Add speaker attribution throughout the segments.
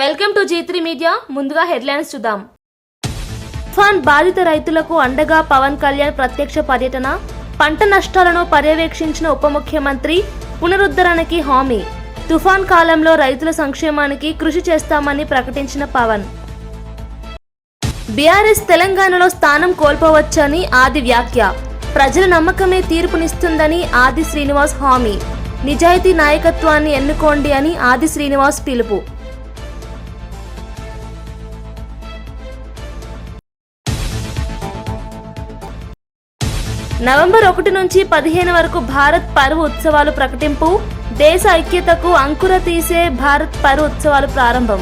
Speaker 1: Welcome to G3 media. ముందుగా headlines చూద్దాం. తుఫాన్ బాధిత రైతులకు అండగా పవన్ కళ్యాణ్ ప్రత్యక్ష పర్యటన, పంట నష్టాలను పర్యవేక్షించిన ఉప ముఖ్యమంత్రి, పునరుద్ధరణకి హామీ. తుఫాన్ కాలంలో రైతుల సంక్షేమానికి కృషి చేస్తామని ప్రకటించిన పవన్. బీఆర్ఎస్ తెలంగాణలో స్థానం కోల్పోవచ్చని ఆది వ్యాఖ్య. ప్రజల నమ్మకమే తీర్పునిస్తుందని ఆది శ్రీనివాస్ హామీ. నిజాయితీ నాయకత్వాన్ని ఎన్నుకోండి అని ఆది శ్రీనివాస్ పిలుపు. నవంబర్ 1 నుంచి 15 వరకు భారత్ పర్వ్ ఉత్సవాలు ప్రకటింపు. దేశ ఐక్యతకు అంకుర తీసే భారత్ పర్వ్ ఉత్సవాలు ప్రారంభం.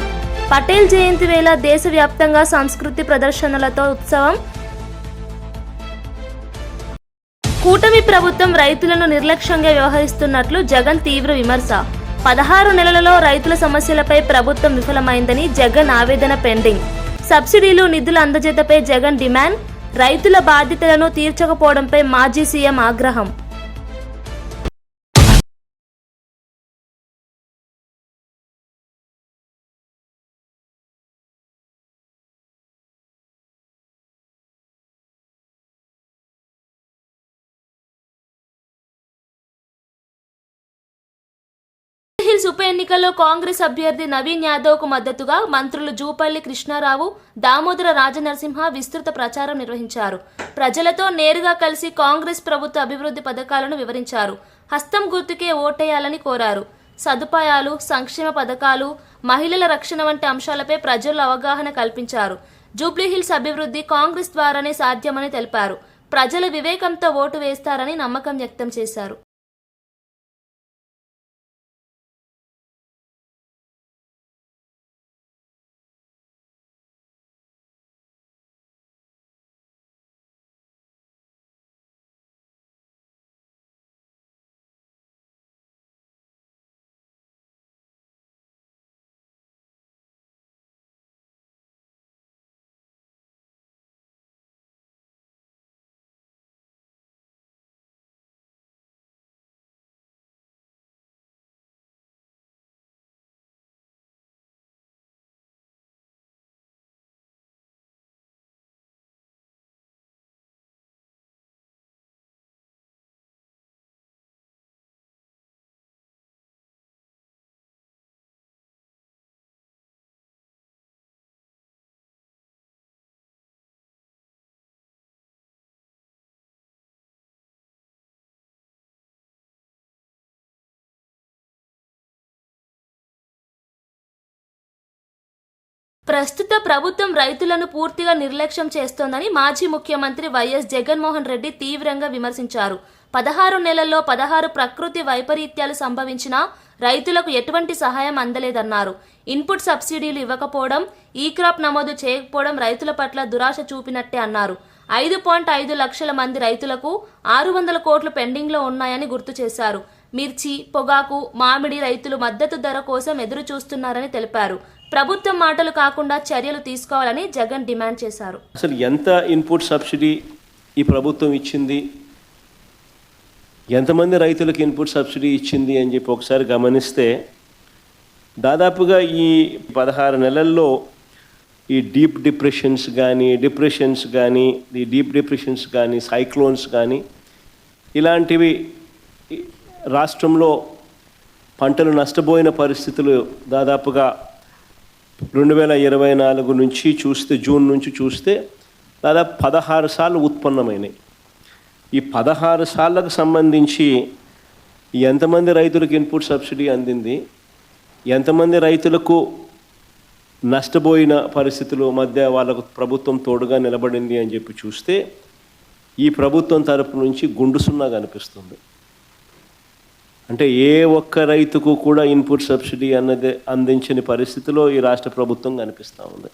Speaker 1: పటేల్ జయంతి వేళ దేశవ్యాప్తంగా సంస్కృతి ప్రదర్శనలతో ఉత్సవం. కూటమి ప్రభుత్వం రైతులను నిర్లక్ష్యంగా వ్యవహరిస్తున్నట్లు జగన్ తీవ్ర విమర్శ. 16 నెలలలో రైతుల సమస్యలపై ప్రభుత్వం విఫలమైందని జగన్ ఆవేదన పెండింగ్. సబ్సిడీలు నిధుల అందజేతపై జగన్ డిమాండ్. రైతుల బాధ్యతలను తీర్చకపోవడంపై మాజీ సీఎం ఆగ్రహం. హిల్స్ ఉప ఎన్నికల్లో కాంగ్రెస్ అభ్యర్థి నవీన్ యాదవ్ కు మద్దతుగా మంత్రులు జూపల్లి కృష్ణారావు, దామోదర రాజనరసింహ విస్తృత ప్రచారం నిర్వహించారు. ప్రజలతో నేరుగా కలిసి కాంగ్రెస్ ప్రభుత్వ అభివృద్ధి పథకాలను వివరించారు. హస్తం గుర్తుకే ఓటేయాలని కోరారు. సదుపాయాలు, సంక్షేమ పథకాలు, మహిళల రక్షణ వంటి అంశాలపై ప్రజల్లో అవగాహన కల్పించారు. జూబ్లీహిల్స్ అభివృద్ధి కాంగ్రెస్ ద్వారానే సాధ్యమని తెలిపారు. ప్రజలు వివేకంతో ఓటు వేస్తారని నమ్మకం వ్యక్తం చేశారు. ప్రస్తుత ప్రభుత్వం రైతులను పూర్తిగా నిర్లక్ష్యం చేస్తోందని మాజీ ముఖ్యమంత్రి వైఎస్ జగన్మోహన్ రెడ్డి తీవ్రంగా విమర్శించారు. 16 నెలల్లో 16 ప్రకృతి వైపరీత్యాలు సంభవించినా రైతులకు ఎటువంటి సహాయం అందలేదన్నారు. ఇన్పుట్ సబ్సిడీలు ఇవ్వకపోవడం, ఈ క్రాప్ నమోదు చేయకపోవడం రైతుల పట్ల దురాశ చూపినట్టే అన్నారు. 5.5 లక్షల మంది రైతులకు 600 కోట్లు పెండింగ్లో ఉన్నాయని గుర్తు చేశారు. మిర్చి, పొగాకు, మామిడి రైతులు మద్దతు ధర కోసం ఎదురు చూస్తున్నారని తెలిపారు. ప్రభుత్వం మాటలు కాకుండా చర్యలు తీసుకోవాలని జగన్ డిమాండ్ చేశారు.
Speaker 2: అసలు ఎంత ఇన్పుట్ సబ్సిడీ ఈ ప్రభుత్వం ఇచ్చింది, ఎంతమంది రైతులకు ఇన్పుట్ సబ్సిడీ ఇచ్చింది అని చెప్పి ఒకసారి గమనిస్తే దాదాపుగా ఈ 16 నెలల్లో ఈ డీప్ డిప్రెషన్స్ కానీ సైక్లోన్స్ కానీ ఇలాంటివి రాష్ట్రంలో పంటలు నష్టపోయిన పరిస్థితులు దాదాపుగా 2024 నుంచి చూస్తే, జూన్ నుంచి చూస్తే దాదాపు 16 సార్లు ఉత్పన్నమైనాయి. ఈ 16 సార్లకు సంబంధించి ఎంతమంది రైతులకు ఇన్పుట్ సబ్సిడీ అందింది, ఎంతమంది రైతులకు నష్టపోయిన పరిస్థితుల మధ్య వాళ్ళకు ప్రభుత్వం తోడుగా నిలబడింది అని చెప్పి చూస్తే ఈ ప్రభుత్వం తరపు నుంచి గుండు సున్నా కనిపిస్తుంది. అంటే ఏ ఒక్క రైతుకు కూడా ఇన్పుట్ సబ్సిడీ అన్నది అందించని పరిస్థితిలో ఈ రాష్ట్ర ప్రభుత్వం కనిపిస్తూ ఉంది.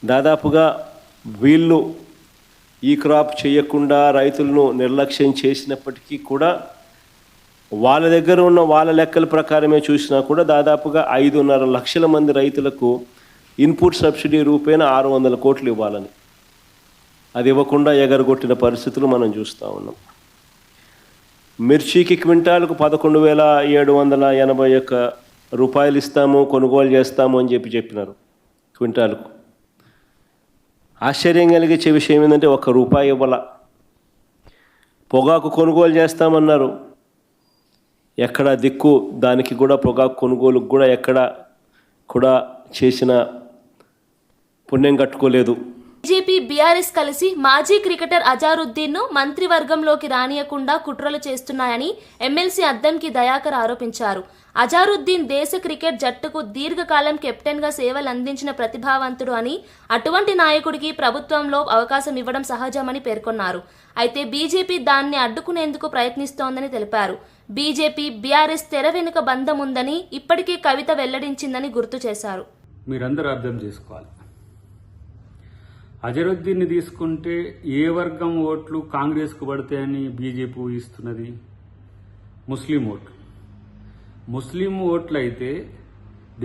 Speaker 2: దాదాపుగా వీళ్ళు ఈ క్రాప్ చేయకుండా రైతులను నిర్లక్ష్యం చేసినప్పటికీ కూడా వాళ్ళ దగ్గర ఉన్న వాళ్ళ లెక్కల ప్రకారమే చూసినా కూడా దాదాపుగా 5.5 లక్షల మంది రైతులకు ఇన్పుట్ సబ్సిడీ రూపేణా 600 కోట్లు ఇవ్వాలని, అది ఇవ్వకుండా ఎగరగొట్టిన పరిస్థితులు మనం చూస్తూ ఉన్నాం. మిర్చికి క్వింటాలకు 11,781 రూపాయలు ఇస్తాము, కొనుగోలు చేస్తాము అని చెప్పినారు క్వింటాలకు. ఆశ్చర్యం కలిగించే విషయం ఏంటంటే ₹1 ఇవ్వాల. పొగాకు కొనుగోలు చేస్తామన్నారు, ఎక్కడ దిక్కు దానికి కూడా, పొగాకు కొనుగోలుకు కూడా ఎక్కడ కూడా చేసిన పుణ్యం కట్టుకోలేదు.
Speaker 1: బీజేపీ బీఆర్ఎస్ కలిసి మాజీ క్రికెటర్ అజారుద్దీన్ను మంత్రివర్గంలోకి రానియకుండా కుట్రలు చేస్తున్నాయని ఎమ్మెల్సీ అద్దంకి దయాకర్ ఆరోపించారు. అజారుద్దీన్ దేశ క్రికెట్ జట్టుకు దీర్ఘకాలం కెప్టెన్గా సేవలు అందించిన ప్రతిభావంతుడు అని, అటువంటి నాయకుడికి ప్రభుత్వంలో అవకాశం ఇవ్వడం సహజమని పేర్కొన్నారు. అయితే బీజేపీ దాన్ని అడ్డుకునేందుకు ప్రయత్నిస్తోందని తెలిపారు. బీజేపీ బీఆర్ఎస్ తెర వెనుక బంధం ఉందని ఇప్పటికే కవిత వెల్లడించిందని గుర్తు చేశారు.
Speaker 3: మీరందరూ అర్థం చేసుకోవాలి, అజరుద్దీన్ని తీసుకుంటే ఏ వర్గం ఓట్లు కాంగ్రెస్కు పడతాయని బీజేపీ ఊహిస్తున్నది? ముస్లిం ఓట్లు. ముస్లిం ఓట్లు అయితే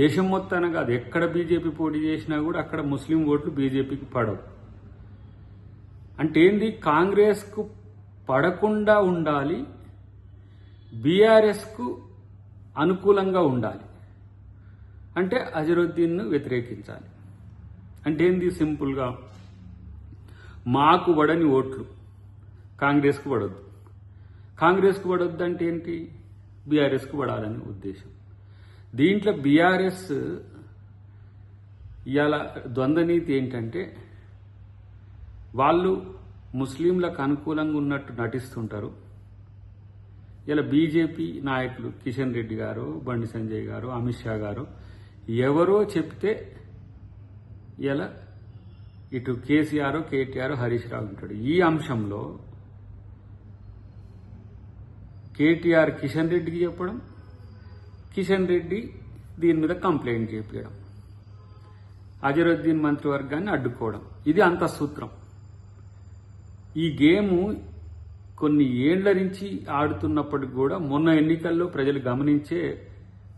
Speaker 3: దేశం మొత్తాన కాదు, ఎక్కడ బీజేపీ పోటీ చేసినా కూడా అక్కడ ముస్లిం ఓట్లు బీజేపీకి పడవు. అంటే ఏంది? కాంగ్రెస్కు పడకుండా ఉండాలి, బీఆర్ఎస్కు అనుకూలంగా ఉండాలి, అంటే అజరుద్దీన్ను వ్యతిరేకించాలి. అంటే ఏంది? సింపుల్గా మాకు పడని ఓట్లు కాంగ్రెస్కు పడొద్దు, కాంగ్రెస్కు పడొద్దు అంటే ఏంటి? బీఆర్ఎస్కు పడాలని ఉద్దేశం. దీంట్లో బీఆర్ఎస్ ఇవాళ ద్వంద్వనీతి ఏంటంటే, వాళ్ళు ముస్లింలకు అనుకూలంగా ఉన్నట్టు నటిస్తుంటారు. ఇలా బీజేపీ నాయకులు కిషన్ రెడ్డి గారు, బండి సంజయ్ గారు, అమిత్ షా గారు ఎవరో చెప్తే ఇలా ఇటు కేసీఆర్, కేటీఆర్, హరీష్ రావు ఉంటాడు. ఈ అంశంలో కేటీఆర్ కిషన్ రెడ్డికి చెప్పడం, కిషన్ రెడ్డి దీని మీద కంప్లైంట్ చేపించడం, అజరుద్దీన్ మంత్రివర్గాన్ని అడ్డుకోవడం, ఇది అంత సూత్రం. ఈ గేము కొన్ని ఏండ్ల నుంచి ఆడుతున్నప్పటికి కూడా మొన్న ఎన్నికల్లో ప్రజలు గమనించే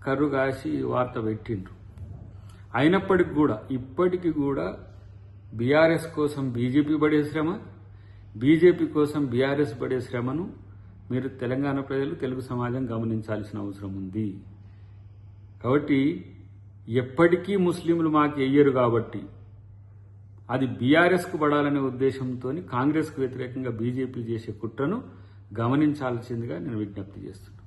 Speaker 3: కర్రు కాసి వార్త పెట్టిండ్రు. అయినప్పటికి కూడా ఇప్పటికీ కూడా బీఆర్ఎస్ కోసం బీజేపీ పడే శ్రమ, బీజేపీ కోసం బీఆర్ఎస్ పడే శ్రమను మీరు తెలంగాణ ప్రజలు, తెలుగు సమాజం గమనించాల్సిన అవసరం ఉంది. కాబట్టి ఎప్పటికీ ముస్లింలు మాకు వెయ్యరు కాబట్టి అది బీఆర్ఎస్కు పడాలనే ఉద్దేశంతో కాంగ్రెస్కు వ్యతిరేకంగా బీజేపీ చేసే కుట్రను గమనించాల్సిందిగా నేను విజ్ఞప్తి చేస్తున్నాను.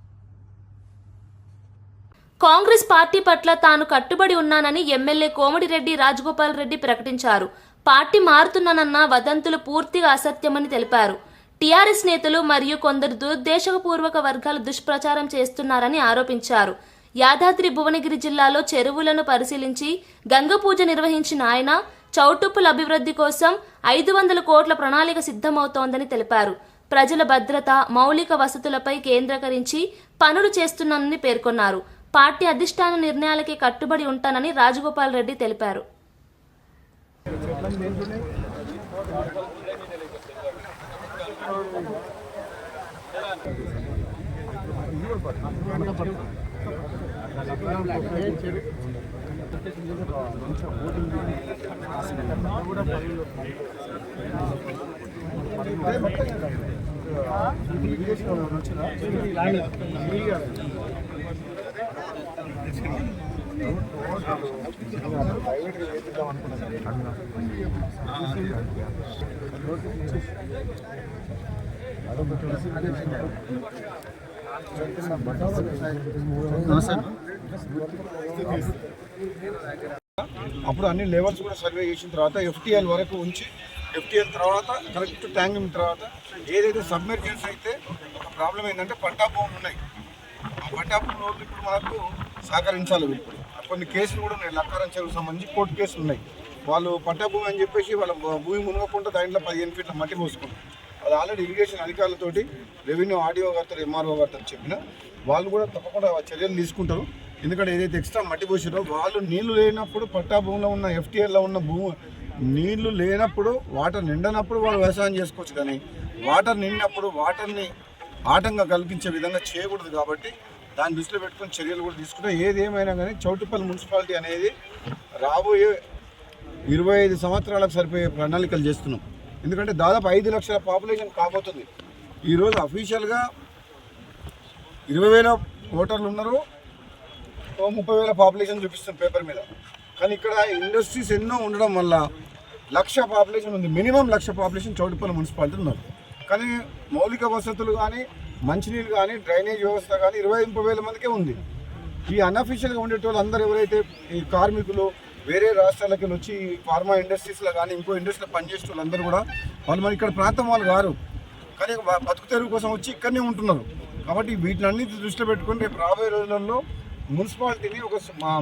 Speaker 1: కాంగ్రెస్ పార్టీ పట్ల తాను కట్టుబడి ఉన్నానని ఎమ్మెల్యే కోమటిరెడ్డి రాజగోపాల్ రెడ్డి ప్రకటించారు. పార్టీ మారుతున్నానన్న వదంతులు పూర్తిగా అసత్యమని తెలిపారు. టీఆర్ఎస్ నేతలు మరియు కొందరు దురుద్దేశపూర్వక వర్గాలు దుష్ప్రచారం చేస్తున్నారని ఆరోపించారు. యాదాద్రి భువనగిరి జిల్లాలో చెరువులను పరిశీలించి గంగ పూజ నిర్వహించిన ఆయన చౌటుప్పుల అభివృద్ధి కోసం 500 కోట్ల ప్రణాళిక సిద్ధమవుతోందని తెలిపారు. ప్రజల భద్రత, మౌలిక వసతులపై కేంద్రీకరించి పనులు చేస్తున్నానని పేర్కొన్నారు. పార్టీ అధిష్టాన నిర్ణయాలకి కట్టుబడి ఉంటానని రాజగోపాల్ రెడ్డి తెలిపారు.
Speaker 4: అప్పుడు అన్ని లెవెల్స్ కూడా సర్వే చేసిన తర్వాత ఎఫ్టీఎల్ వరకు ఉంచి, ఎఫ్టీఎల్ తర్వాత కరెక్ట్ ట్యాంకింగ్ తర్వాత ఏదైతే సబ్మెర్జెన్స్ అయితే ఒక ప్రాబ్లం ఏంటంటే పట్టా భూములు ఉన్నాయి. ఆ పట్టా భూములు ఇప్పుడు మనకు సహకరించాలి. ఇప్పుడు కొన్ని కేసులు కూడా ఉన్నాయి, లక్కారం చెరువుకు సంబంధించి కోర్టు కేసులు ఉన్నాయి. వాళ్ళు పట్టా భూమి అని చెప్పేసి వాళ్ళ భూమి మునగకుండా దాంట్లో 15 ఫీట్ల మట్టి పోసుకున్నారు. అది ఆల్రెడీ ఇరిగేషన్ అధికారులతోటి, రెవెన్యూ ఆర్డీఓ గారితో, ఎంఆర్ఓ గారితో చెప్పిన వాళ్ళు కూడా తప్పకుండా చర్యలు తీసుకుంటారు. ఎందుకంటే ఏదైతే ఎక్స్ట్రా మట్టి పోసారో వాళ్ళు నీళ్లు లేనప్పుడు, పట్టా భూమిలో ఉన్న ఎఫ్టీఎల్లో ఉన్న నీళ్లు లేనప్పుడు, వాటర్ నిండనప్పుడు వాళ్ళు వ్యవసాయం చేసుకోవచ్చు. కానీ వాటర్ నిండినప్పుడు వాటర్ని ఆటంగా కల్పించే విధంగా చేయకూడదు. కాబట్టి దాన్ని దృష్టిలో పెట్టుకుని చర్యలు కూడా తీసుకుంటే ఏది ఏమైనా కానీ చౌటుప్పల్ మున్సిపాలిటీ అనేది రాబోయే 25 సంవత్సరాలకు సరిపోయే ప్రణాళికలు చేస్తున్నాం. ఎందుకంటే దాదాపు 5 లక్షల పాపులేషన్ కాబోతుంది. ఈరోజు అఫీషియల్గా 20,000 ఓటర్లు ఉన్నారు. 30,000 పాపులేషన్ చూపిస్తుంది పేపర్ మీద. కానీ ఇక్కడ ఇండస్ట్రీస్ ఎన్నో ఉండడం వల్ల 1,00,000 పాపులేషన్ ఉంది, మినిమం 1,00,000 పాపులేషన్ చౌటుప్పల్ మున్సిపాలిటీ ఉన్నారు. కానీ మౌలిక వసతులు కానీ, మంచినీళ్ళు కానీ, డ్రైనేజ్ వ్యవస్థ కానీ 20-30,000 మందికే ఉంది. ఈ అన్అఫీషియల్గా ఉండేటోళ్ళు అందరూ ఎవరైతే ఈ కార్మికులు వేరే రాష్ట్రాలకి వచ్చి ఫార్మా ఇండస్ట్రీస్లో కానీ ఇంకో ఇండస్ట్రీలో పనిచేసే వాళ్ళందరూ కూడా వాళ్ళు మరి ఇక్కడ ప్రాంతం వాళ్ళు కారు, కానీ బతుకు తెరువు కోసం వచ్చి ఇక్కడనే ఉంటున్నారు. కాబట్టి వీటినన్నిటి దృష్టిలో పెట్టుకొని రేపు రాబోయే రోజులలో మున్సిపాలిటీని ఒక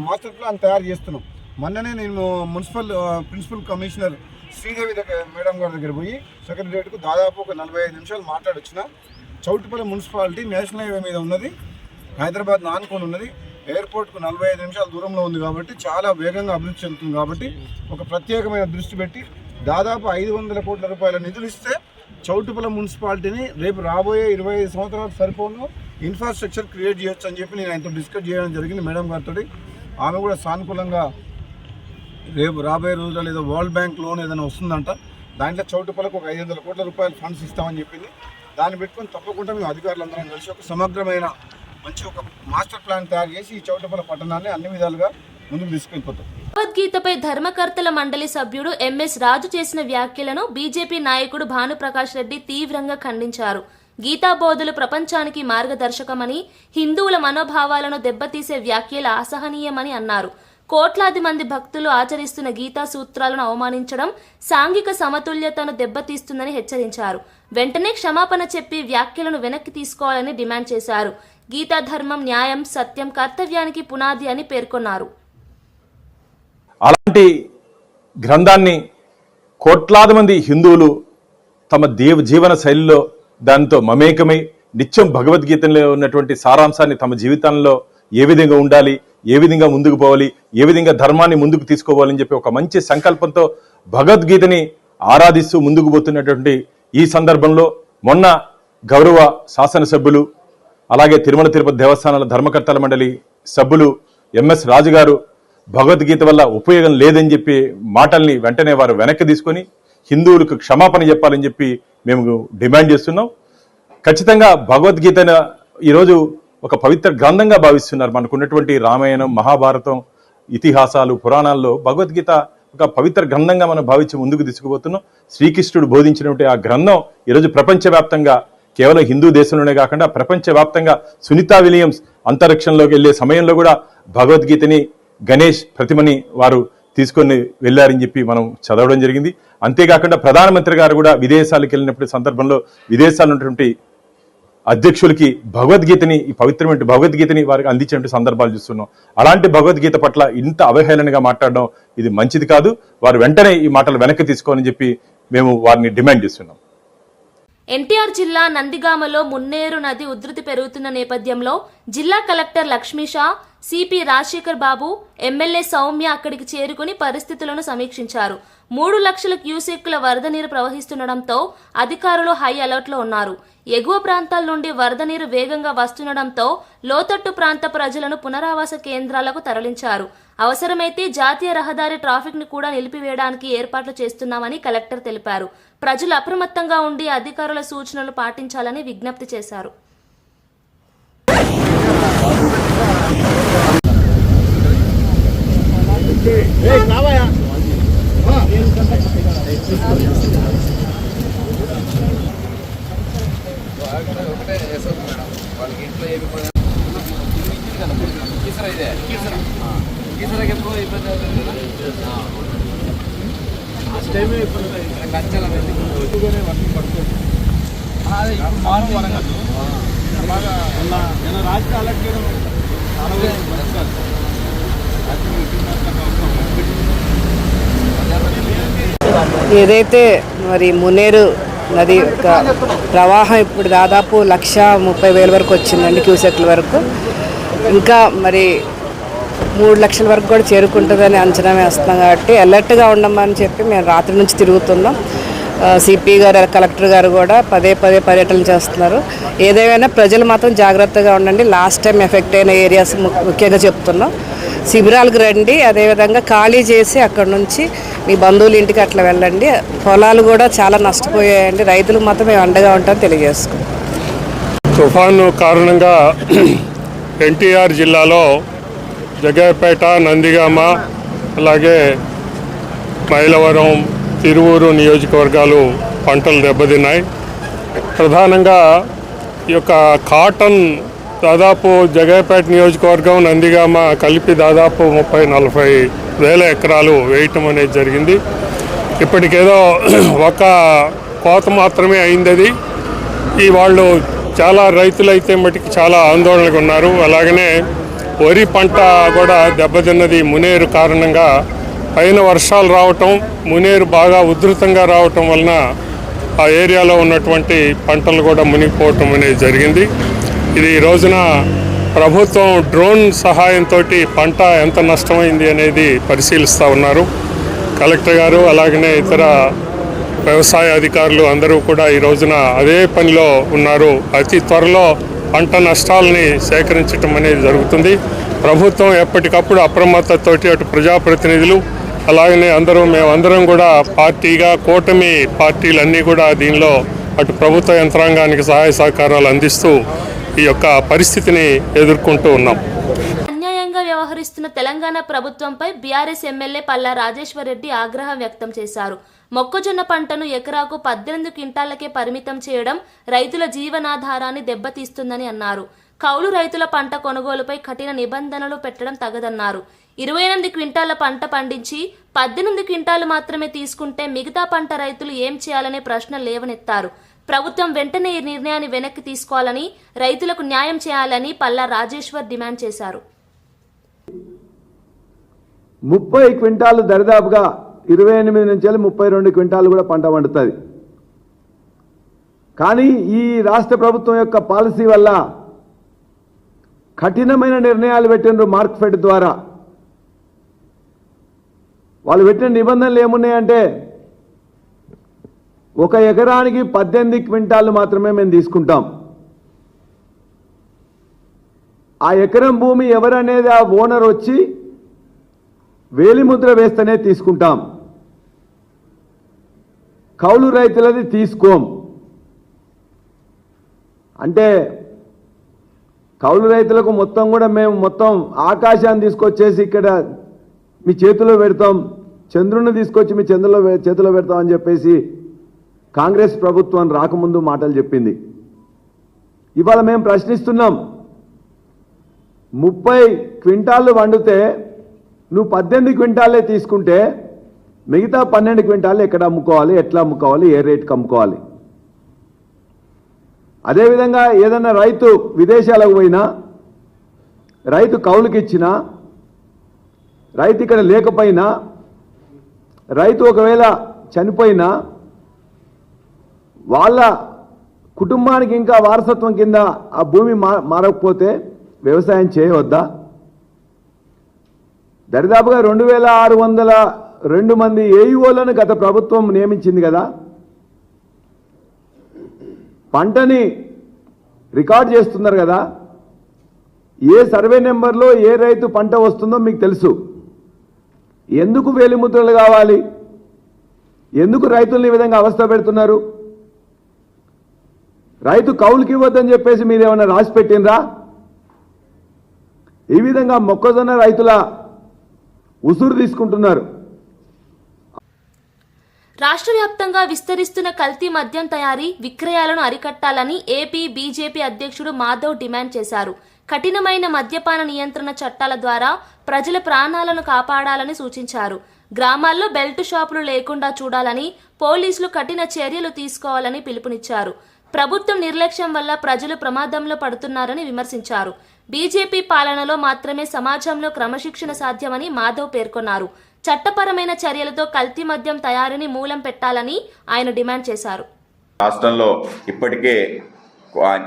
Speaker 4: మాస్టర్ ప్లాన్ తయారు చేస్తున్నాం. మొన్ననే నేను municipal principal commissioner Sridevi madam గారి దగ్గర పోయి సెక్రటరియట్కు దాదాపు ఒక 45 నిమిషాలు మాట్లాడొచ్చిన. చౌటుప్పల్ మున్సిపాలిటీ నేషనల్ హైవే మీద ఉన్నది, హైదరాబాద్ నానుకొని ఉన్నది, ఎయిర్పోర్ట్కు 45 నిమిషాల దూరంలో ఉంది. కాబట్టి చాలా వేగంగా అభివృద్ధి చెందుతుంది. కాబట్టి ఒక ప్రత్యేకమైన దృష్టి పెట్టి దాదాపు 500 కోట్ల రూపాయల నిధులు ఇస్తే చౌటుప్పల్ మున్సిపాలిటీని రేపు రాబోయే 25 సంవత్సరాలకు సరిపోను ఇన్ఫ్రాస్ట్రక్చర్ క్రియేట్ చేయొచ్చు అని చెప్పి నేను ఆయనతో డిస్కస్ చేయడం జరిగింది మేడం గారితో. ఆమె కూడా సానుకూలంగా రేపు రాబోయే రోజుల్లో ఏదో వరల్డ్ బ్యాంక్ లోన్ ఏదైనా వస్తుందంట, దాంట్లో చౌటుప్పలకు ఒక 500 కోట్ల రూపాయల ఫండ్స్ ఇస్తామని చెప్పింది. దాన్ని పెట్టుకొని తప్పకుండా మేము అధికారులందరం కలిసి ఒక సమగ్రమైన మంచి ఒక మాస్టర్ ప్లాన్ తయారు చేసి ఈ చౌటుప్పల్ పట్టణాన్ని అన్ని విధాలుగా ముందుకు తీసుకెళ్ళిపోతాం.
Speaker 1: భగవద్గీతపై ధర్మకర్తల మండలి సభ్యుడు ఎంఎస్ రాజు చేసిన వ్యాఖ్యలను బీజేపీ నాయకుడు భానుప్రకాష్ రెడ్డి తీవ్రంగా ఖండించారు. గీతా బోధులు ప్రపంచానికి మార్గదర్శకమని, హిందువుల మనోభావాలను దెబ్బతీసే వ్యాఖ్యలు అసహనీయమని అన్నారు. కోట్లాది మంది భక్తులు ఆచరిస్తున్న గీతా సూత్రాలను అవమానించడం సాంఘిక సమతుల్యతను దెబ్బతీస్తుందని హెచ్చరించారు. వెంటనే క్షమాపణ చెప్పి వ్యాఖ్యలను వెనక్కి తీసుకోవాలని డిమాండ్ చేశారు. గీతా ధర్మం, న్యాయం, సత్యం, కర్తవ్యానికి పునాది అని పేర్కొన్నారు.
Speaker 5: అలాంటి గ్రంథాన్ని కోట్లాది మంది హిందువులు తమ జీవన శైలిలో దానితో మమేకమై నిత్యం భగవద్గీతలో ఉన్నటువంటి సారాంశాన్ని తమ జీవితంలో ఏ విధంగా ఉండాలి, ఏ విధంగా ముందుకు పోవాలి, ఏ విధంగా ధర్మాన్ని ముందుకు తీసుకోవాలని చెప్పి ఒక మంచి సంకల్పంతో భగవద్గీతని ఆరాధిస్తూ ముందుకు పోతున్నటువంటి ఈ సందర్భంలో మొన్న గౌరవ శాసనసభ్యులు అలాగే తిరుమల తిరుపతి దేవస్థానాల ధర్మకర్తల మండలి సభ్యులు ఎంఎస్ రాజు గారు భగవద్గీత వల్ల ఉపయోగం లేదని చెప్పి మాటల్ని వెంటనే వారు వెనక్కి తీసుకొని హిందువులకు క్షమాపణ చెప్పాలని చెప్పి మేము డిమాండ్ చేస్తున్నాం. ఖచ్చితంగా భగవద్గీతను ఈరోజు ఒక పవిత్ర గ్రంథంగా భావిస్తున్నారు. మనకున్నటువంటి రామాయణం, మహాభారతం, ఇతిహాసాలు, పురాణాల్లో భగవద్గీత ఒక పవిత్ర గ్రంథంగా మనం భావించి ముందుకు తీసుకుపోతున్నాం. శ్రీకృష్ణుడు బోధించినటువంటి ఆ గ్రంథం ఈరోజు ప్రపంచవ్యాప్తంగా కేవలం హిందూ దేశంలోనే కాకుండా ప్రపంచవ్యాప్తంగా సునీతా విలియమ్స్ అంతరిక్షంలోకి వెళ్లే సమయంలో కూడా భగవద్గీతని గణేష్ ప్రతిమని వారు తీసుకొని వెళ్ళారని చెప్పి మనం చదవడం జరిగింది. అంతేకాకుండా ప్రధానమంత్రి గారు కూడా విదేశాలకు వెళ్ళినప్పుడు సందర్భంలో విదేశాల్లో ఉన్నటువంటి అధ్యక్షులకి భగవద్గీతని, ఈ పవిత్రమైన భగవద్గీతని వారికి అందించినటువంటి సందర్భాలు చూస్తున్నాం. అలాంటి భగవద్గీత పట్ల ఇంత అవహేళనగా మాట్లాడడం ఇది మంచిది కాదు. వారు వెంటనే ఈ మాటలు వెనక్కి తీసుకోవాలని చెప్పి మేము వారిని డిమాండ్ చేస్తున్నాం.
Speaker 1: ఎన్టీఆర్ జిల్లా నందిగామలో మున్నేరు నది ఉధృతి పెరుగుతున్న నేపథ్యంలో జిల్లా కలెక్టర్ లక్ష్మీషా, సిపి రాజశేఖర్ బాబు, ఎమ్మెల్యే సౌమ్య అక్కడికి చేరుకుని పరిస్థితులను సమీక్షించారు. 3 లక్షల క్యూసెక్కుల వరద నీరు ప్రవహిస్తుండటంతో అధికారులు హై అలర్ట్లో ఉన్నారు. ఎగువ ప్రాంతాల నుండి వరద నీరు వేగంగా వస్తుండటంతో లోతట్టు ప్రాంత ప్రజలను పునరావాస కేంద్రాలకు తరలించారు. అవసరమైతే జాతీయ రహదారి ట్రాఫిక్ ను కూడా నిలిపివేయడానికి ఏర్పాట్లు చేస్తున్నామని కలెక్టర్ తెలిపారు. ప్రజలు అప్రమత్తంగా ఉండి అధికారుల సూచనలు పాటించాలని విజ్ఞప్తి చేశారు.
Speaker 6: ఏదైతే మరి మున్నేరు నది యొక్క ప్రవాహం ఇప్పుడు దాదాపు 130,000 వరకు వచ్చిందండి, క్యూసెక్ల వరకు. ఇంకా మరి 3 లక్షల వరకు కూడా చేరుకుంటుందని అంచనా వేస్తున్నాం. కాబట్టి అలర్ట్గా ఉండమని చెప్పి మేము రాత్రి నుంచి తిరుగుతున్నాం. సిపి గారు, కలెక్టర్ గారు కూడా పదే పర్యటనలు చేస్తున్నారు. ఏదేమైనా ప్రజలు మాత్రం జాగ్రత్తగా ఉండండి. లాస్ట్ టైం ఎఫెక్ట్ అయిన ఏరియాస్ ముఖ్యంగా చెప్తున్నాం. శిబిరాలకు రండి, అదేవిధంగా ఖాళీ చేసి అక్కడ నుంచి మీ బంధువుల ఇంటికి అట్లా వెళ్ళండి. పొలాలు కూడా చాలా నష్టపోయాయండి. రైతులకు మాత్రం మేము అండగా ఉంటామని తెలియజేసుకున్నాం.
Speaker 7: తుఫాను కారణంగా ఎన్టీఆర్ జిల్లాలో జగ్గయ్యపేట, నందిగామ, అలాగే మైలవరం, తిరువూరు నియోజకవర్గాలు పంటలు దెబ్బతిన్నాయి. ప్రధానంగా ఈ యొక్క కాటన్ దాదాపు జగ్గయ్యపేట నియోజకవర్గం, నందిగామ కలిపి దాదాపు 30-40 వేల ఎకరాలు వేయటం అనేది జరిగింది. ఇప్పటికేదో ఒక కోత మాత్రమే అయింది. ఈ వాళ్ళు చాలా రైతులైతే మటుకు చాలా ఆందోళనగా ఉన్నారు. అలాగనే వరి పంట కూడా దెబ్బతిన్నది మునేరు కారణంగా. పైన వర్షాలు రావటం, మునేరు బాగా ఉధృతంగా రావటం వలన ఆ ఏరియాలో ఉన్నటువంటి పంటలు కూడా మునిగిపోవటం అనేది జరిగింది. ఇది ఈ రోజున ప్రభుత్వం డ్రోన్ సహాయంతో పంట ఎంత నష్టమైంది అనేది పరిశీలిస్తూ ఉన్నారు. కలెక్టర్ గారు అలాగనే ఇతర వ్యవసాయ అధికారులు అందరూ కూడా ఈ రోజున అదే పనిలో ఉన్నారు. అతి త్వరలో పంట నష్టాలని సేకరించడం అనేది జరుగుతుంది. ప్రభుత్వం ఎప్పటికప్పుడు అప్రమత్తతోటి అటు ప్రజాప్రతినిధులు అలాగనే మేమందరం కూడా పార్టీగా కూటమి పార్టీలన్నీ కూడా దీనిలో అటు ప్రభుత్వ యంత్రాంగానికి సహాయ సహకారాలు అందిస్తూ ఈ యొక్క పరిస్థితిని ఎదుర్కొంటూ ఉన్నాం.
Speaker 1: అన్యాయంగా వ్యవహరిస్తున్న తెలంగాణ ప్రభుత్వంపై బీఆర్ఎస్ ఎమ్మెల్యే పల్లా రాజేశ్వర్ రెడ్డి ఆగ్రహం వ్యక్తం చేశారు. మొక్కజొన్న పంటను ఎకరాకు 18 క్వింటాలకే పరిమితం చేయడం రైతుల జీవనాధారాన్ని దెబ్బతీస్తుందని అన్నారు. కౌలు రైతుల పంట కొనుగోలుపై కఠిన నిబంధనలు పెట్టడం తగదన్నారు. 28 క్వింటాల పంట పండించి 18 క్వింటాలు మాత్రమే తీసుకుంటే మిగతా పంట రైతులు ఏం చేయాలనే ప్రశ్న లేవనెత్తారు. ప్రభుత్వం వెంటనే ఈ నిర్ణయాన్ని వెనక్కి తీసుకోవాలని, రైతులకు న్యాయం చేయాలని పల్లా రాజేశ్వర్ డిమాండ్ చేశారు.
Speaker 8: 30 క్వింటాలు దరిదాపుగా 28 నుంచి 32 క్వింటాలు కూడా పంట పండుతుంది. కానీ ఈ రాష్ట్ర ప్రభుత్వం యొక్క పాలసీ వల్ల కఠినమైన నిర్ణయాలు పెట్టినారు. మార్క్ఫెడ్ ద్వారా వాళ్ళు పెట్టిన నిబంధనలు ఏమున్నాయంటే ఒక ఎకరానికి 18 క్వింటాలు మాత్రమే మేము తీసుకుంటాం. ఆ ఎకరం భూమి ఎవరనేది ఆ ఓనర్ వచ్చి వేలిముద్ర వేస్తేనే తీసుకుంటాం. కౌలు రైతులది తీసుకోం. అంటే కౌలు రైతులకు మొత్తం కూడా మేము మొత్తం ఆకాశాన్ని తీసుకొచ్చేసి ఇక్కడ మీ చేతిలో పెడతాం, చంద్రుని తీసుకొచ్చి మీ చేతిలో పెడతాం అని చెప్పేసి కాంగ్రెస్ ప్రభుత్వం రాకముందు మాటలు చెప్పింది. ఇవాళ మేము ప్రశ్నిస్తున్నాం, 30 క్వింటాళ్ళు వండితే నువ్వు 18 క్వింటాలే తీసుకుంటే మిగతా 12 క్వింటాలు ఎక్కడ అమ్ముకోవాలి, ఎట్లా అమ్ముకోవాలి, ఏ రేటుకి అమ్ముకోవాలి? అదేవిధంగా ఏదైనా రైతు విదేశాలకు పోయినా, రైతు కౌలుకి ఇచ్చినా, రైతు ఇక్కడ లేకపోయినా, రైతు ఒకవేళ చనిపోయినా వాళ్ళ కుటుంబానికి ఇంకా వారసత్వం కింద ఆ భూమి మారకపోతే వ్యవసాయం చేయవద్దా? దరిదాపుగా 2602 మంది ఏఈఓలను గత ప్రభుత్వం నియమించింది కదా. పంటని రికార్డ్ చేస్తున్నారు కదా. ఏ సర్వే నెంబర్లో ఏ రైతు పంట వస్తుందో మీకు తెలుసు. ఎందుకు వేలిముద్రలు కావాలి? ఎందుకు రైతుల్ని ఈ విధంగా అవస్థ పెడుతున్నారు? రైతు కౌలుకి ఇవ్వద్దని చెప్పేసి మీరు ఏమైనా రాసి పెట్టినరా? ఈ విధంగా మొక్కజొన్న రైతుల ఉసురు తీసుకుంటున్నారు.
Speaker 1: రాష్ట్ర వ్యాప్తంగా విస్తరిస్తున్న కల్తీ మద్యం తయారీ, విక్రయాలను అరికట్టాలని ఏపీ బీజేపీ అధ్యక్షుడు మాధవ్ డిమాండ్ చేశారు. కఠినమైన మద్యపాన నియంత్రణ చట్టాల ద్వారా ప్రజల ప్రాణాలను కాపాడాలని సూచించారు. గ్రామాల్లో బెల్ట్ షాపులు లేకుండా చూడాలని, పోలీసులు కఠిన చర్యలు తీసుకోవాలని పిలుపునిచ్చారు. ప్రభుత్వం నిర్లక్ష్యం వల్ల ప్రజలు ప్రమాదంలో పడుతున్నారని విమర్శించారు. బీజేపీ పాలనలో మాత్రమే సమాజంలో క్రమశిక్షణ సాధ్యమని మాధవ్ పేర్కొన్నారు. చట్టపరమైన చర్యలతో కల్తీ మద్యం తయారీని మూలం పెట్టాలని ఆయన డిమాండ్ చేశారు.
Speaker 9: రాష్ట్రంలో ఇప్పటికే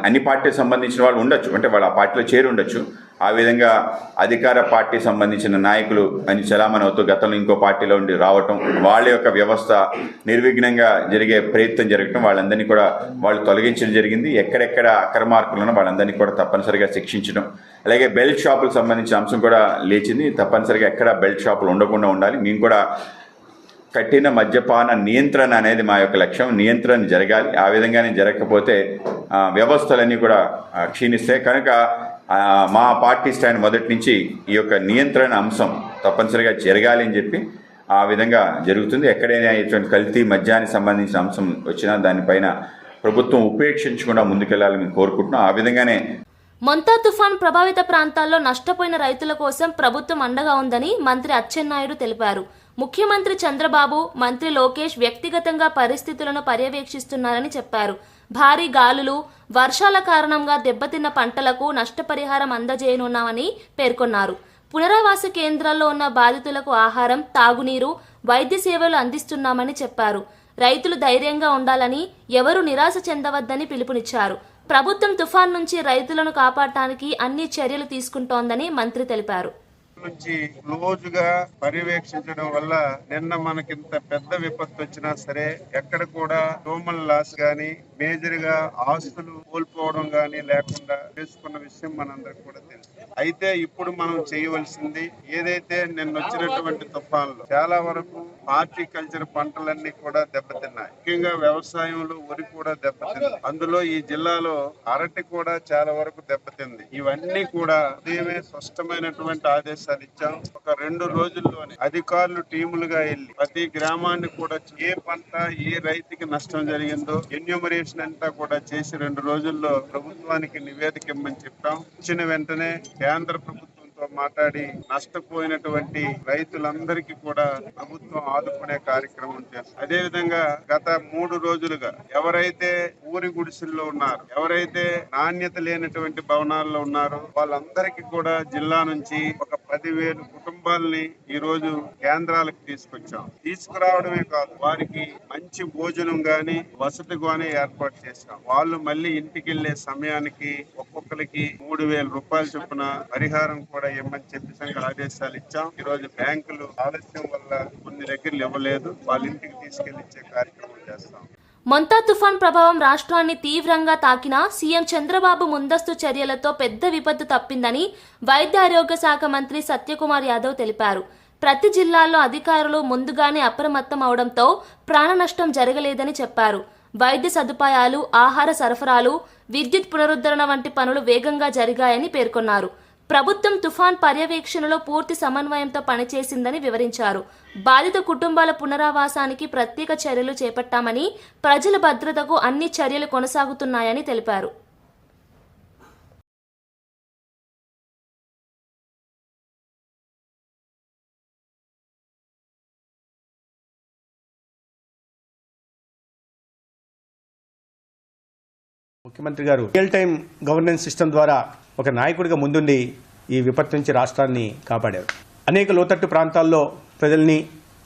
Speaker 9: అన్ని పార్టీకి సంబంధించిన వాళ్ళు ఉండొచ్చు, అంటే వాళ్ళు ఆ పార్టీలో చేరి ఉండొచ్చు. ఆ విధంగా అధికార పార్టీ సంబంధించిన నాయకులు అని చలామణి అవుతూ గతంలో ఇంకో పార్టీలో ఉండి రావటం, వాళ్ళ యొక్క వ్యవస్థ నిర్విఘ్నంగా జరిగే ప్రయత్నం జరగటం, వాళ్ళందరినీ కూడా వాళ్ళు తొలగించడం జరిగింది. ఎక్కడెక్కడ అక్రమార్కులను వాళ్ళందరినీ కూడా తప్పనిసరిగా శిక్షించడం. అలాగే బెల్ట్ షాపులకు సంబంధించిన అంశం కూడా లేచింది. తప్పనిసరిగా ఎక్కడ బెల్ట్ షాపులు ఉండకుండా ఉండాలి. మేము కూడా కఠిన మద్యపాన నియంత్రణ అనేది మా యొక్క లక్ష్యం. నియంత్రణ జరగాలి. ఆ విధంగానే జరగకపోతే వ్యవస్థలన్నీ కూడా క్షీణిస్తాయి. కనుక మా పార్టీ స్టాండ్ మొదటి నుంచి ఈ యొక్క నియంత్రణ అంశం తప్పనిసరిగా జరగాలి అని చెప్పి ఆ విధంగా జరుగుతుంది. ఎక్కడైనా ఇటువంటి కల్తీ మద్యానికి సంబంధించిన అంశం వచ్చినా దానిపైన ప్రభుత్వం ఉపేక్షించకుండా ముందుకెళ్లాలని కోరుకుంటున్నాం. ఆ విధంగానే
Speaker 1: మొంతా తుఫాన్ ప్రభావిత ప్రాంతాల్లో నష్టపోయిన రైతుల కోసం ప్రభుత్వం అండగా ఉందని మంత్రి అచ్చెన్నాయుడు తెలిపారు. ముఖ్యమంత్రి చంద్రబాబు, మంత్రి లోకేష్ వ్యక్తిగతంగా పరిస్థితులను పర్యవేక్షిస్తున్నారని చెప్పారు. భారీ గాలులు, వర్షాల కారణంగా దెబ్బతిన్న పంటలకు నష్టపరిహారం అందజేయనున్నామని పేర్కొన్నారు. పునరావాస కేంద్రాల్లో ఉన్న బాధితులకు ఆహారం, తాగునీరు, వైద్య సేవలు అందిస్తున్నామని చెప్పారు. రైతులు ధైర్యంగా ఉండాలని, ఎవరూ నిరాశ చెందవద్దని పిలుపునిచ్చారు. ప్రభుత్వం తుఫాన్ నుంచి రైతులను కాపాడటానికి అన్ని చర్యలు తీసుకుంటోందని మంత్రి తెలిపారు.
Speaker 10: నుంచి క్లోజ్ గా పర్యవేక్షించడం వల్ల నిన్న మనకింత పెద్ద విపత్తు వచ్చినా సరే ఎక్కడ కూడా హ్యూమన్ లాస్ గానీ మేజర్ గా ఆస్తులు కోల్పోవడం గానీ లేకుండా చేసుకున్న విషయం మనందరికి కూడా తెలుసు. అయితే ఇప్పుడు మనం చేయవలసింది ఏదైతే నిన్న వచ్చినటువంటి తుఫాన్లో చాలా వరకు హార్టికల్చర్ పంటలన్నీ కూడా దెబ్బతిన్నాయి. ముఖ్యంగా వ్యవసాయంలో వరి కూడా దెబ్బతింది. అందులో ఈ జిల్లాలో అరటి కూడా చాలా వరకు దెబ్బతింది. ఇవన్నీ కూడా ఉదయమే స్పష్టమైనటువంటి ఆదేశాలు ఇచ్చాం. ఒక 2 రోజుల్లోనే అధికారులు టీములుగా వెళ్లి ప్రతి గ్రామాన్ని కూడా ఏ పంట ఏ రైతుకి నష్టం జరిగిందో ఎన్యూమరేషన్ అంతా కూడా చేసి 2 రోజుల్లో ప్రభుత్వానికి నివేదిక ఇమ్మని చెప్పాం. ఇచ్చిన వెంటనే కేంద్ర ప్రభుత్వంతో మాట్లాడి నష్టపోయినటువంటి రైతులందరికీ కూడా ప్రభుత్వం ఆదుకునే కార్యక్రమం చేస్తుంది. అదేవిధంగా గత 3 రోజులుగా ఎవరైతే ఊరి గుడిసెల్లో ఉన్నారో, ఎవరైతే నాణ్యత లేనటువంటి భవనాల్లో ఉన్నారో వాళ్ళందరికీ కూడా జిల్లా నుంచి ఒక 10,000 కుటుంబాలని ఈ రోజు కేంద్రాలకు తీసుకొచ్చాం. తీసుకురావడమే కాదు, వారికి మంచి భోజనం గాని వసతి గాని ఏర్పాటు చేశాం. వాళ్ళు మళ్ళీ ఇంటికి వెళ్లే సమయానికి ఒక్కొక్కరికి 3,000 రూపాయలు చొప్పున పరిహారం కూడా ఇవ్వమని చెప్పి ఆదేశాలు ఇచ్చాం. ఈ రోజు బ్యాంకులు ఆలస్యం వల్ల కొన్ని దగ్గరలు ఇవ్వలేదు, వాళ్ళ ఇంటికి తీసుకెళ్లి ఇచ్చే కార్యక్రమం చేస్తాం.
Speaker 1: మొంతా తుఫాన్ ప్రభావం రాష్ట్రాన్ని తీవ్రంగా తాకినా సీఎం చంద్రబాబు ముందస్తు చర్యలతో పెద్ద విపత్తు తప్పిందని వైద్య ఆరోగ్య శాఖ మంత్రి సత్యకుమార్ యాదవ్ తెలిపారు. ప్రతి జిల్లాల్లో అధికారులు ముందుగానే అప్రమత్తం అవడంతో ప్రాణ నష్టం జరగలేదని చెప్పారు. వైద్య సదుపాయాలు, ఆహార సరఫరాలు, విద్యుత్ పునరుద్ధరణ వంటి పనులు వేగంగా జరిగాయని పేర్కొన్నారు. ప్రభుత్వం తుఫాన్ పర్యవేక్షణలో పూర్తి సమన్వయంతో పనిచేసిందని వివరించారు. బాధిత కుటుంబాల పునరావాసానికి ప్రత్యేక చర్యలు చేపట్టామని, ప్రజల భద్రతకు అన్ని చర్యలు కొనసాగుతున్నాయని తెలిపారు.
Speaker 11: ముఖ్యమంత్రి గారు రియల్ టైం గవర్నెన్స్ సిస్టమ్ ద్వారా ఒక నాయకుడిగా ముందుండి ఈ విపత్తు నుంచి రాష్ట్రాన్ని కాపాడారు. అనేక లోతట్టు ప్రాంతాల్లో ప్రజల్ని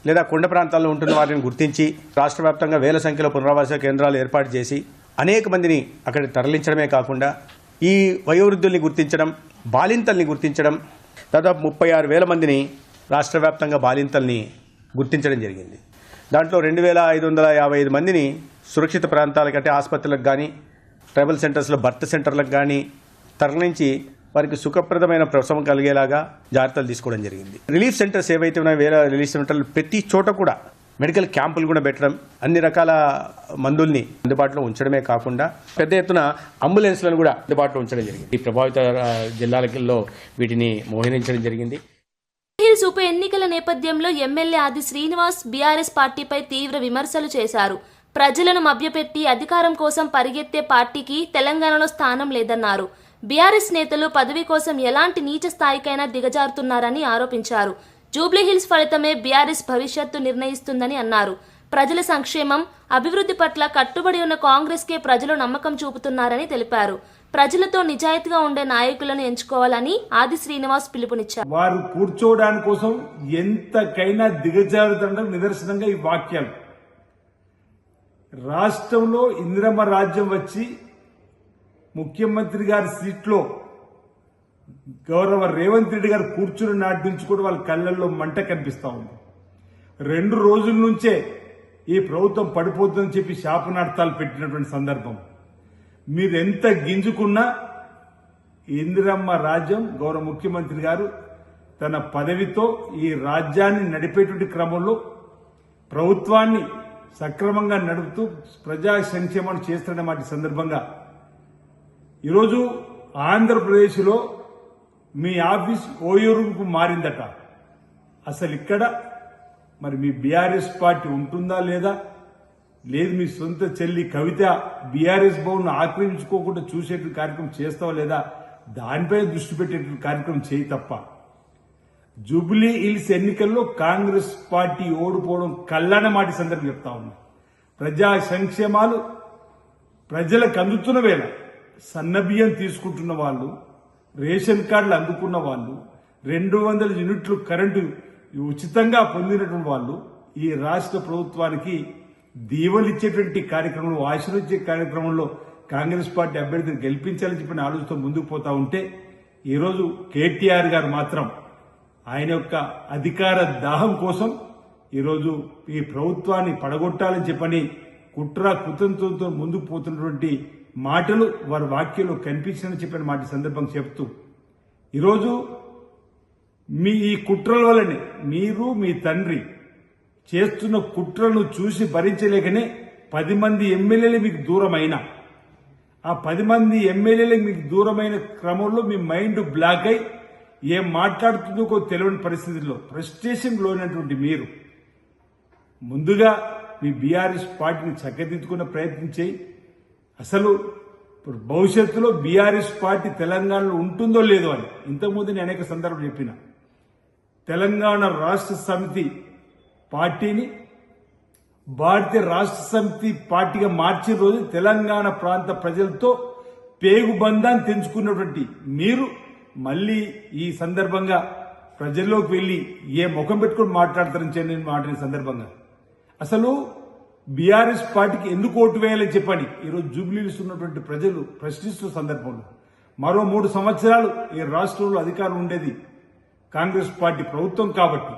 Speaker 11: లేదా కొండ ప్రాంతాల్లో ఉంటున్న వారిని గుర్తించి రాష్ట్ర వ్యాప్తంగా వేల సంఖ్యలో పునరావాస కేంద్రాలు ఏర్పాటు చేసి అనేక మందిని అక్కడికి తరలించడమే కాకుండా ఈ వయోవృద్ధుల్ని గుర్తించడం, బాలింతల్ని గుర్తించడం, దాదాపు 36,000 మందిని రాష్ట్ర వ్యాప్తంగా బాలింతల్ని గుర్తించడం జరిగింది. దాంట్లో 2,555 మందిని సురక్షిత ప్రాంతాలకంటే ఆసుపత్రులకు కానీ, ట్రైబల్ సెంటర్స్లో బర్త్ సెంటర్లకు కానీ తరలించి వారికి సుఖప్రదమైన ప్రసవం కలిగేలాగా జాగ్రత్తలు తీసుకోవడం జరిగింది. రిలీఫ్ సెంటర్స్ ఏవైతే ఉన్నాయో వేరే రిలీఫ్ సెంటర్లు ప్రతి చోట కూడా మెడికల్ క్యాంపులు కూడా పెట్టడం, అన్ని రకాల మందుల్ని అందుబాటులో ఉంచడమే కాకుండా పెద్ద ఎత్తున అంబులెన్స్లను కూడా అందుబాటులో ఉంచడం జరిగింది. ఈ ప్రభావిత జిల్లాలలో వీటిని మోహరించడం జరిగింది.
Speaker 1: హిల్స్ ఉప ఎన్నికల నేపథ్యంలో ఎమ్మెల్యే ఆది శ్రీనివాస్ బీఆర్ఎస్ పార్టీపై తీవ్ర విమర్శలు చేశారు. ప్రజలను మభ్యపెట్టి అధికారం కోసం పరిగెత్తే పార్టీకి తెలంగాణలో స్థానం లేదన్నారు. బీఆర్ఎస్ నేతలు పదవి కోసం ఎలాంటి నీచ స్థాయికైనా దిగజారుతున్నారని ఆరోపించారు. జూబ్లీహిల్స్ ఫలితమే బీఆర్ఎస్ భవిష్యత్తు నిర్ణయిస్తుందని అన్నారు. ప్రజల సంక్షేమం, అభివృద్ధి పట్ల కట్టుబడి ఉన్న కాంగ్రెస్కే ప్రజలు నమ్మకం చూపుతున్నారని తెలిపారు. ప్రజలతో నిజాయితీగా ఉండే నాయకులను ఎంచుకోవాలని ఆది శ్రీనివాస్ పిలుపునిచ్చారు.
Speaker 12: వారు కూర్చోవడానికి కోసం ఎంతకైనా దిగజారుతుండడం నిదర్శనంగా ఈ వాక్యాలు. రాష్ట్రంలో ఇందిరమ్మ రాజ్యం వచ్చి ముఖ్యమంత్రి గారి సీట్లో గౌరవ రేవంత్ రెడ్డి గారు కూర్చుని నాటి నుంచి కూడా వాళ్ళ కళ్ళల్లో మంట కనిపిస్తా ఉంది. 2 రోజుల నుంచే ఈ ప్రభుత్వం పడిపోతుందని చెప్పి శాపనార్థాలు పెట్టినటువంటి సందర్భం. మీరెంత గింజుకున్నా ఇందిరమ్మ రాజ్యం గౌరవ ముఖ్యమంత్రి గారు తన పదవితో ఈ రాజ్యాన్ని నడిపేటువంటి క్రమంలో ప్రభుత్వాన్ని సక్రమంగా నడుపుతూ ప్రజా సంక్షేమాన్ని చేస్తున్న మాట సందర్భంగా ఈరోజు ఆంధ్రప్రదేశ్లో మీ ఆఫీస్ ఓయూరుకు మారిందట. అసలు ఇక్కడ మరి మీ బీఆర్ఎస్ పార్టీ ఉంటుందా లేదా, లేదు మీ సొంత చెల్లి కవిత బీఆర్ఎస్ భవన్ ఆక్రమించుకోకుండా చూసేటువంటి కార్యక్రమం చేస్తావా లేదా, దానిపై దృష్టి పెట్టేటువంటి కార్యక్రమం చేయి తప్ప జూబ్లీ హిల్స్ ఎన్నికల్లో కాంగ్రెస్ పార్టీ ఓడిపోవడం కళ్ళన మాట సందర్భం చెప్తా ఉన్నా. ప్రజా సంక్షేమాలు ప్రజలకు అందుతున్న వేళ సన్నబియ్యం తీసుకుంటున్న వాళ్ళు, రేషన్ కార్డులు అందుకున్న వాళ్ళు, 200 యూనిట్లు కరెంటు ఉచితంగా పొందినటువంటి వాళ్ళు ఈ రాష్ట్ర ప్రభుత్వానికి దీవెలిచ్చేటువంటి కార్యక్రమంలో, ఆశీర్వదించే కార్యక్రమంలో కాంగ్రెస్ పార్టీ అభ్యర్థిని గెలిపించాలని చెప్పిన ఆలోచనతో ముందుకు పోతా ఉంటే, ఈరోజు కేటీఆర్ గారు మాత్రం ఆయన యొక్క అధికార దాహం కోసం ఈరోజు ఈ ప్రభుత్వాన్ని పడగొట్టాలని చెప్పని కుట్ర కుతంత్రంతో ముందుకు పోతున్నటువంటి మాటలు వారి వాక్యంలో కనిపించాలని చెప్పిన మాట సందర్భంగా చెప్తూ, ఈరోజు మీ ఈ కుట్రల వల్లనే మీరు మీ తండ్రి చేస్తున్న కుట్రలను చూసి భరించలేకనే 10 మంది ఎమ్మెల్యేలు మీకు దూరమైన, ఆ 10 మంది ఎమ్మెల్యేలు మీకు దూరమైన క్రమంలో మీ మైండ్ బ్లాక్ అయి ఏం మాట్లాడుతుందో తెలియని పరిస్థితుల్లో ఫ్రస్ట్రేషన్ లోనటువంటి మీరు ముందుగా మీ బీఆర్ఎస్ పార్టీని చక్కదిద్దుకునే ప్రయత్నం చేయి. అసలు భవిష్యత్తులో బీఆర్ఎస్ పార్టీ తెలంగాణలో ఉంటుందో లేదో అని ఇంతకుముందు నేను అనేక సందర్భాలు చెప్పిన. తెలంగాణ రాష్ట్ర సమితి పార్టీని భారతీయ రాష్ట్ర సమితి పార్టీగా మార్చే రోజు తెలంగాణ ప్రాంత ప్రజలతో పేగు బంధాన్ని తెంచుకున్నటువంటి మీరు మళ్ళీ ఈ సందర్భంగా ప్రజల్లోకి వెళ్లి ఏ ముఖం పెట్టుకుని మాట్లాడతారని చెప్పిన మాట సందర్భంగా అసలు బీఆర్ఎస్ పార్టీకి ఎందుకు ఓటు వేయాలని చెప్పని ఈరోజు జూబ్లీస్ ఉన్నటువంటి ప్రజలు ప్రశ్నిస్తున్న సందర్భంలో మరో 3 సంవత్సరాలు ఈ రాష్ట్రంలో అధికారం ఉండేది కాంగ్రెస్ పార్టీ ప్రభుత్వం కాబట్టి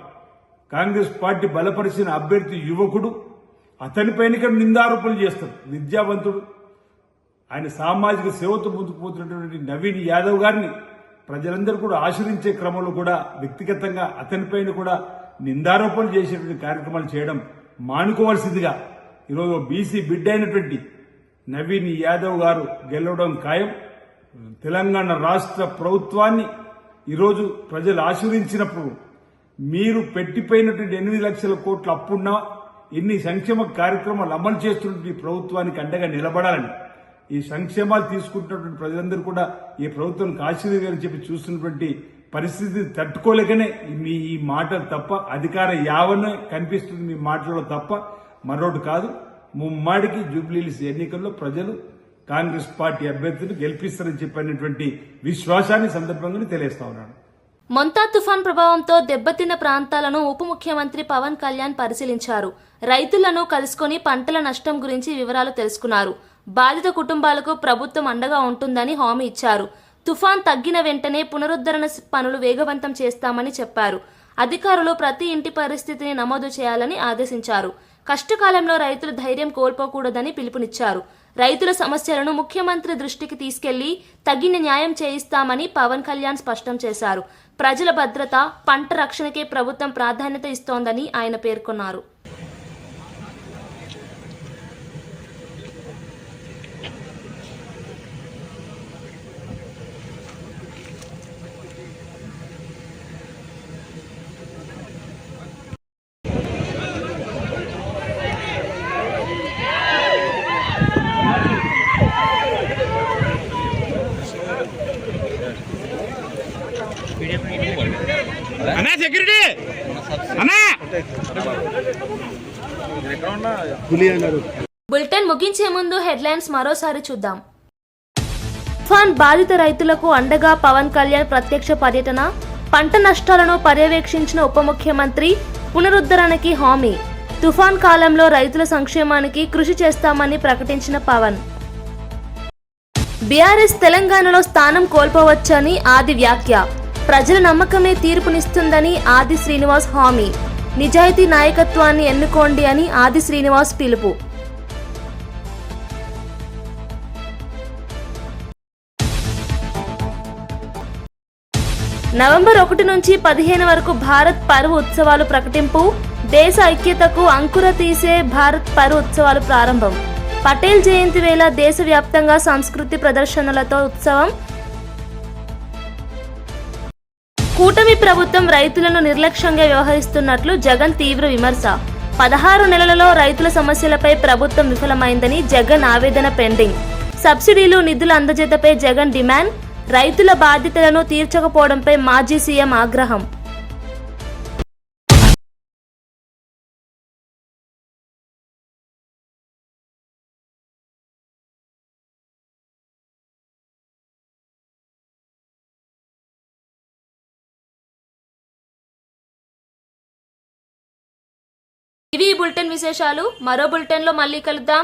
Speaker 12: కాంగ్రెస్ పార్టీ బలపరిచిన అభ్యర్థి యువకుడు, అతనిపైన నిందారోపణలు చేస్తారు. విద్యావంతుడు, ఆయన సామాజిక సేవతో ముందుకు పోతున్నటువంటి నవీన్ యాదవ్ గారిని ప్రజలందరూ కూడా ఆశ్రయించే క్రమంలో కూడా వ్యక్తిగతంగా అతనిపైన కూడా నిందారోపణలు చేసేటువంటి కార్యక్రమాలు చేయడం మానుకోవాల్సిందిగా ఈరోజు బీసీ బిడ్డ అయినటువంటి నవీన్ యాదవ్ గారు గెలవడం ఖాయం. తెలంగాణ రాష్ట్ర ప్రభుత్వాన్ని ఈరోజు ప్రజలు ఆశీర్వదించినప్పుడు మీరు పెట్టిపోయినటువంటి 8 లక్షల కోట్ల అప్పున్నా ఎన్ని సంక్షేమ కార్యక్రమాలు అమలు చేస్తున్నటువంటి ప్రభుత్వానికి అండగా నిలబడాలని, ఈ సంక్షేమాలు తీసుకుంటున్నటువంటి ప్రజలందరూ కూడా ఈ ప్రభుత్వానికి ఆశీర్వాదాలని చెప్పి చూస్తున్నటువంటి పరిస్థితిని తట్టుకోలేకనే మీ ఈ మాటలు తప్ప, అధికార యావనే కనిపిస్తుంది మీ మాటల్లో తప్ప మరొకటి కాదు. ముమ్మాడికి జూబ్లీహిల్స్ ఎన్నికల్లో ప్రజలు కాంగ్రెస్ పార్టీ అభ్యర్థిని గెలిపిస్తారని చెప్పినటువంటి విశ్వాసాన్ని సందర్భంగా తెలియజేస్తా ఉన్నాను.
Speaker 1: మొంతా తుఫాన్ ప్రభావంతో దెబ్బతిన్న ప్రాంతాలను ఉప ముఖ్యమంత్రి పవన్ కళ్యాణ్ పరిశీలించారు. రైతులను కలుసుకుని పంటల నష్టం గురించి వివరాలు తెలుసుకున్నారు. బాధిత కుటుంబాలకు ప్రభుత్వం అండగా ఉంటుందని హామీ ఇచ్చారు. తుఫాన్ తగ్గిన వెంటనే పునరుద్ధరణ పనులు వేగవంతం చేస్తామని చెప్పారు. అధికారులు ప్రతి ఇంటి పరిస్థితిని నమోదు చేయాలని ఆదేశించారు. కష్టకాలంలో రైతులు ధైర్యం కోల్పోకూడదని పిలుపునిచ్చారు. రైతుల సమస్యలను ముఖ్యమంత్రి దృష్టికి తీసుకెళ్లి తగిన న్యాయం చేయిస్తామని పవన్ కళ్యాణ్ స్పష్టం చేశారు. ప్రజల భద్రత, పంట రక్షణకే ప్రభుత్వం ప్రాధాన్యత ఇస్తోందని ఆయన పేర్కొన్నారు. బులెటిన్ ముగించే ముందు హెడ్లైన్స్ మరోసారి చూద్దాం. తుఫాన్ బాధిత రైతులకు అండగా పవన్ కళ్యాణ్ ప్రత్యక్ష పర్యటన, పంట నష్టాలను పర్యవేక్షించిన ఉప ముఖ్యమంత్రి, పునరుద్ధరణకి హామీ. తుఫాన్ కాలంలో రైతుల సంక్షేమానికి కృషి చేస్తామని ప్రకటించిన పవన్. బీఆర్ఎస్ తెలంగాణలో స్థానం కోల్పోవచ్చని ఆది వ్యాఖ్య. ప్రజల నమ్మకమే తీర్పునిస్తుందని ఆది శ్రీనివాస్ హామీ. నిజాయితీ నాయకత్వాన్ని ఎన్నుకోండి అని ఆది శ్రీనివాస్ పిలుపు. నవంబర్ 1 నుంచి 15 వరకు భారత్ పర్వ్ ఉత్సవాలు ప్రకటింపు. దేశ ఐక్యతకు అంకుర తీసే భారత్ పర్వ్ ఉత్సవాలు ప్రారంభం. పటేల్ జయంతి వేళ దేశవ్యాప్తంగా సంస్కృతి ప్రదర్శనలతో ఉత్సవం. కూటమి ప్రభుత్వం రైతులను నిర్లక్ష్యంగా వ్యవహరిస్తున్నట్లు జగన్ తీవ్ర విమర్శ. 16 నెలలలో రైతుల సమస్యలపై ప్రభుత్వం విఫలమైందని జగన్ ఆవేదన పెండింగ్. సబ్సిడీలు నిధుల అందజేతపై జగన్ డిమాండ్. రైతుల బాధ్యతలను తీర్చకపోవడంపై మాజీ సీఎం ఆగ్రహం. ఇవి ఈ బులెటిన్ విశేషాలు. మరో బులెటిన్లో మళ్ళీ కలుద్దాం.